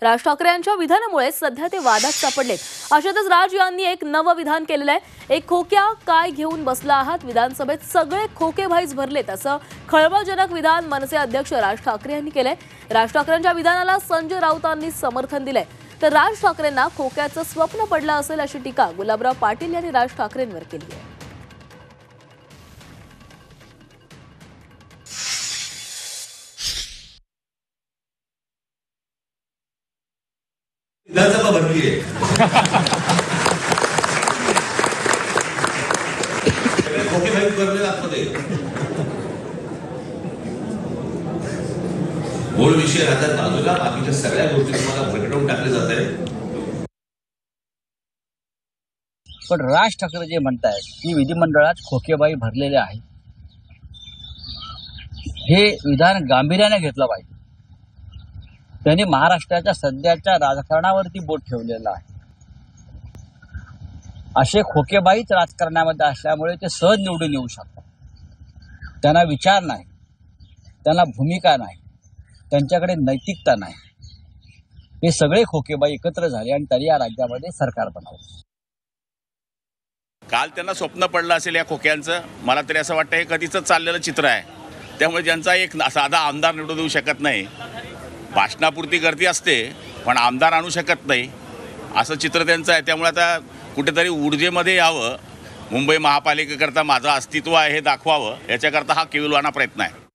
राज ठाकरे यांच्या विधानामुळे सध्या ते वादात सापडलेत। अशातच राज यांनी एक नवं विधान केलेलं आहे। एक खोक्या काय घेऊन बसला आहात, विधानसभेत सगळे खोकेभाईच भरलेत असं खळबळजनक विधान मनसे अध्यक्ष राज ठाकरे यांनी केलंय। राज ठाकरेंच्या विधानाला संजय राऊतांनी समर्थन दिलंय, तर राज ठाकरेंना खोक्याचं स्वप्न पडलं असेल अशी टीका गुलाबराव पाटील यांनी राज ठाकरेंवर केली आहे। विधानसभा भरली आहे। खोके भाई भरले आतमध्ये मूळ विषय राहतात बाजूला, बाकीच्या सगळ्या गोष्टी तुम्हाला प्रकटवून टाकले जात आहेत। पण राज ठाकरे जे म्हणतायत की विधिमंडळात खोकेबाई भरलेले आहे, हे विधान गांभीर्याने घेतलं पाहिजे। त्यांनी महाराष्ट्राच्या सध्याच्या राजकारणावरती बोट ठेवलेलं आहे। असे खोकेबाईच राजकारणामध्ये असल्यामुळे ते सहज निवडून येऊ शकतात। त्यांना विचार नाही, त्यांना भूमिका नाही, त्यांच्याकडे नैतिकता नाही। हे सगळे खोकेबाई एकत्र झाले आणि तरी या राज्यामध्ये सरकार बनवलं। काल त्यांना स्वप्न पडलं असेल या खोक्यांचं, मला तरी असं वाटतं हे कधीच चाललेलं चित्र आहे। त्यामुळे ज्यांचा एक साधा आमदार निवडून येऊ शकत नाही, भाषणापुरती गर्दी असते पण आमदार आणू शकत नाही, असं चित्र त्यांचं आहे। त्यामुळे आता कुठेतरी ऊर्जेमध्ये यावं, मुंबई महापालिकेकरता माझं अस्तित्व आहे हे दाखवावं, याच्याकरता हा केविलवाणा प्रयत्न आहे।